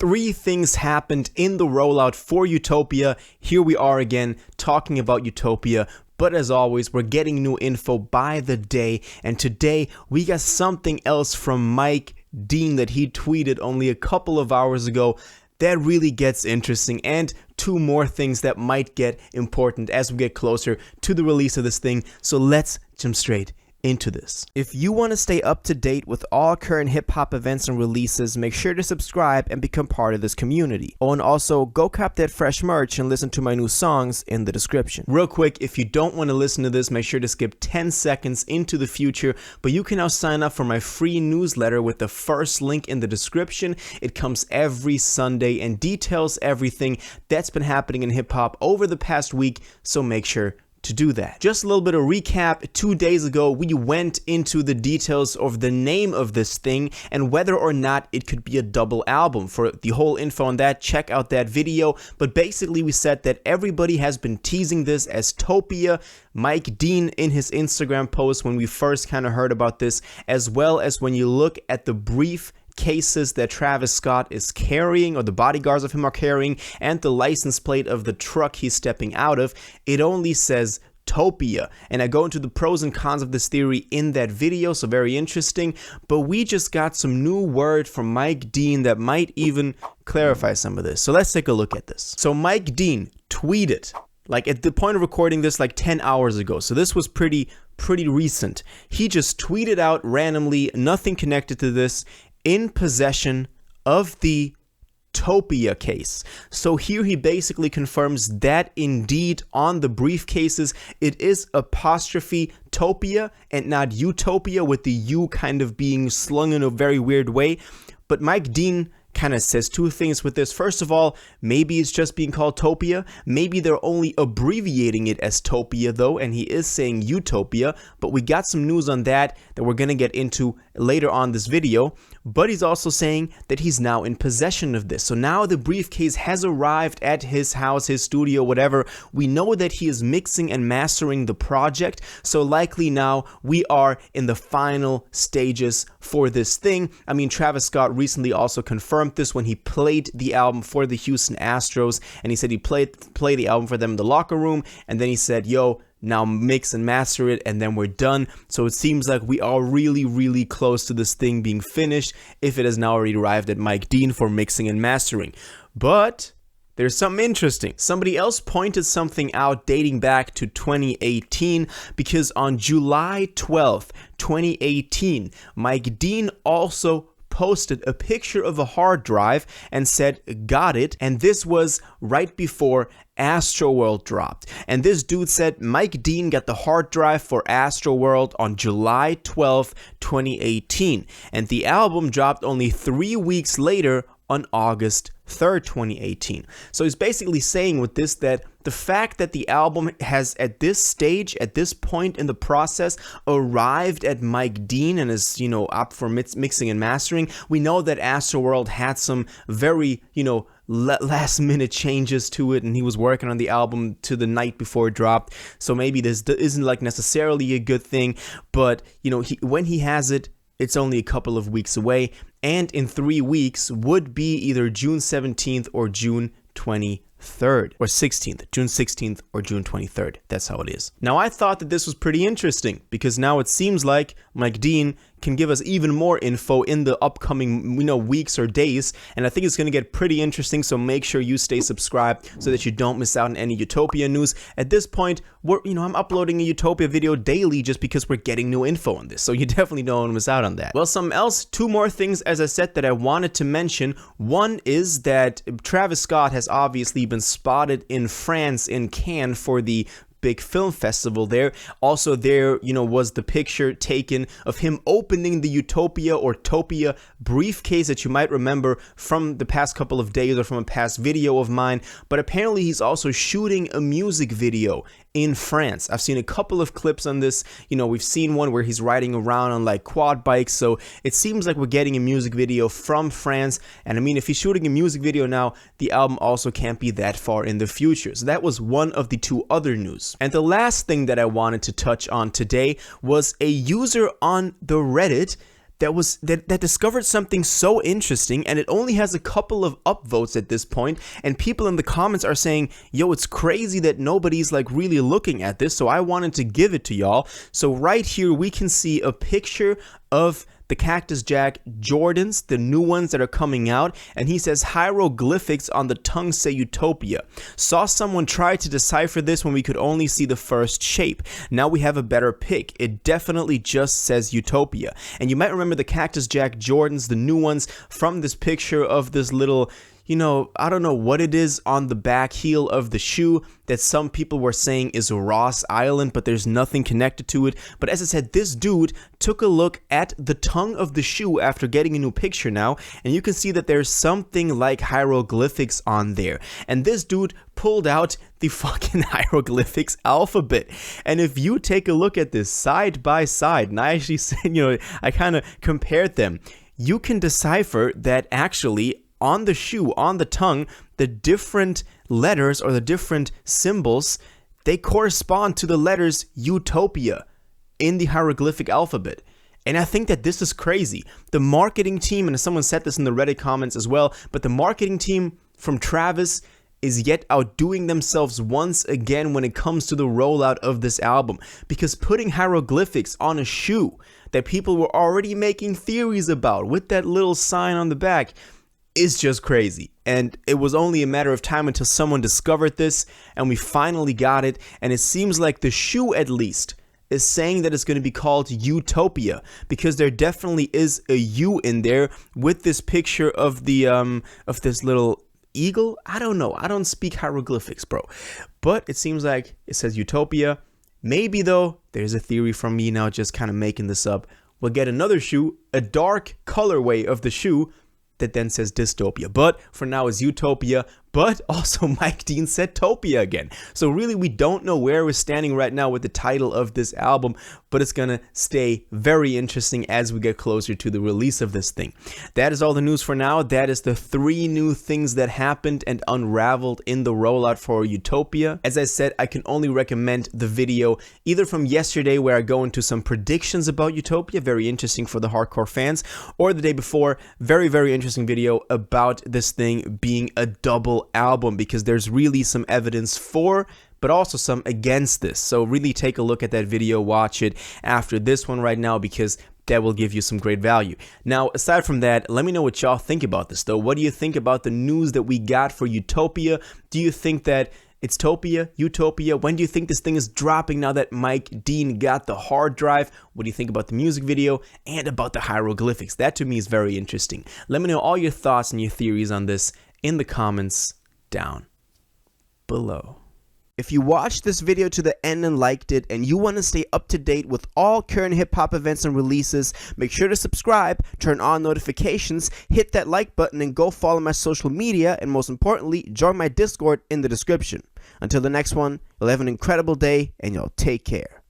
3 things happened in the rollout for Utopia. Here we are again talking about Utopia. But as always, we're getting new info by the day. And today we got something else from Mike Dean that he tweeted only a couple of hours ago. That really gets interesting, and 2 more things that might get important as we get closer to the release of this thing. So let's jump straight into this. If you want to stay up to date with all current hip-hop events and releases, make sure to subscribe and become part of this community. Oh, and also go cop that fresh merch and listen to my new songs in the description. Real quick, if you don't want to listen to this, make sure to skip 10 seconds into the future, but you can now sign up for my free newsletter with the first link in the description. It comes every Sunday and details everything that's been happening in hip-hop over the past week, so make sure to do that. Just a little bit of recap. 2 days ago, we went into the details of the name of this thing and whether or not it could be a double album. For the whole info on that, check out that video. But basically, we said that everybody has been teasing this as Topia. Mike Dean in his Instagram post when we first kind of heard about this, as well as when you look at the briefcases that Travis Scott is carrying, or the bodyguards of him are carrying, and the license plate of the truck he's stepping out of, it only says Topia. And I go into the pros and cons of this theory in that video, so very interesting. But we just got some new word from Mike Dean that might even clarify some of this. So let's take a look at this. So Mike Dean tweeted, like at the point of recording this, like 10 hours ago. So this was pretty recent. He just tweeted out randomly, nothing connected to this, in possession of the Utopia case. So here he basically confirms that indeed on the briefcases it is apostrophe Topia and not Utopia, with the U kind of being slung in a very weird way. But Mike Dean kind of says 2 things with this. First of all, maybe it's just being called Topia. Maybe they're only abbreviating it as Topia though, and he is saying Utopia. But we got some news on that we're going to get into later on this video. But he's also saying that he's now in possession of this. So now the briefcase has arrived at his house, his studio, whatever. We know that he is mixing and mastering the project. So likely now we are in the final stages for this thing. I mean, Travis Scott recently also confirmed this when he played the album for the Houston Astros. And he said he played the album for them in the locker room. And then he said, yo, now mix and master it, and then we're done. So it seems like we are really close to this thing being finished, if it has now already arrived at Mike Dean for mixing and mastering. But there's something interesting. Somebody else pointed something out dating back to 2018, because on July 12th, 2018, Mike Dean also posted a picture of a hard drive and said, got it. And this was right before Astroworld dropped. And this dude said Mike Dean got the hard drive for Astroworld on July 12th, 2018. And the album dropped only 3 weeks later on August 3rd, 2018. So he's basically saying with this that the fact that the album has at this stage, at this point in the process, arrived at Mike Dean and is, up for mixing and mastering, we know that Astroworld had some very, last minute changes to it, and he was working on the album to the night before it dropped. So maybe this isn't like necessarily a good thing, but when he has it, it's only a couple of weeks away, and in 3 weeks would be either June 17th or June 23rd, or 16th, June 16th or June 23rd. That's how it is. Now, I thought that this was pretty interesting, because now it seems like Mike Dean can give us even more info in the upcoming, weeks or days, and I think it's going to get pretty interesting, so make sure you stay subscribed so that you don't miss out on any Utopia news. At this point, I'm uploading a Utopia video daily just because we're getting new info on this, so you definitely don't want to miss out on that. Well, something else, 2 more things, as I said, that I wanted to mention. One is that Travis Scott has obviously been spotted in France, in Cannes, for the big film festival there. Also there, was the picture taken of him opening the Utopia or Topia briefcase that you might remember from the past couple of days or from a past video of mine. But apparently he's also shooting a music video in France. I've seen a couple of clips on this. We've seen one where he's riding around on like quad bikes. So it seems like we're getting a music video from France. And I mean, if he's shooting a music video now, the album also can't be that far in the future. So that was one of the 2 other news. And the last thing that I wanted to touch on today was a user on the Reddit that discovered something so interesting, and it only has a couple of upvotes at this point, and people in the comments are saying, yo, it's crazy that nobody's like really looking at this, so I wanted to give it to y'all. So right here we can see a picture of the Cactus Jack Jordans, the new ones that are coming out, and he says hieroglyphics on the tongue say Utopia. Saw someone try to decipher this when we could only see the first shape. Now we have a better pick. It definitely just says Utopia. And you might remember the Cactus Jack Jordans, the new ones, from this picture of this little, you know, I don't know what it is on the back heel of the shoe that some people were saying is Ross Island, but there's nothing connected to it. But as I said, this dude took a look at the tongue of the shoe after getting a new picture now, and you can see that there's something like hieroglyphics on there. And this dude pulled out the fucking hieroglyphics alphabet. And if you take a look at this side by side, and I actually said, you know, I kind of compared them, you can decipher that actually on the shoe, on the tongue, the different letters or the different symbols, they correspond to the letters Utopia in the hieroglyphic alphabet. And I think that this is crazy. The marketing team, and someone said this in the Reddit comments as well, but the marketing team from Travis is yet outdoing themselves once again when it comes to the rollout of this album. Because putting hieroglyphics on a shoe that people were already making theories about with that little sign on the back is just crazy. And it was only a matter of time until someone discovered this, and we finally got it. And it seems like the shoe, at least, is saying that it's going to be called Utopia, because there definitely is a U in there with this picture of the of this little eagle. I don't know. I don't speak hieroglyphics, bro. But it seems like it says Utopia. Maybe, though, there's a theory from me now just kind of making this up. We'll get another shoe, a dark colorway of the shoe, that then says Dystopia. But for now it's Utopia, but also Mike Dean said Topia again. So really we don't know where we're standing right now with the title of this album, but it's gonna stay very interesting as we get closer to the release of this thing. That is all the news for now. That is the 3 new things that happened and unraveled in the rollout for Utopia. As I said, I can only recommend the video either from yesterday where I go into some predictions about Utopia, very interesting for the hardcore fans, or the day before, very, very interesting video about this thing being a double album, because there's really some evidence for but also some against this. So really take a look at that video, watch it after this one right now, because that will give you some great value. Now, aside from that, let me know what y'all think about this though. What do you think about the news that we got for Utopia? Do you think that it's Topia, Utopia? When do you think this thing is dropping now that Mike Dean got the hard drive? What do you think about the music video and about the hieroglyphics? That to me is very interesting. Let me know all your thoughts and your theories on this in the comments down below. If you watched this video to the end and liked it, and you want to stay up to date with all current hip-hop events and releases, make sure to subscribe, turn on notifications, hit that like button, and go follow my social media, and most importantly, join my Discord in the description. Until the next one, you'll have an incredible day, and y'all take care.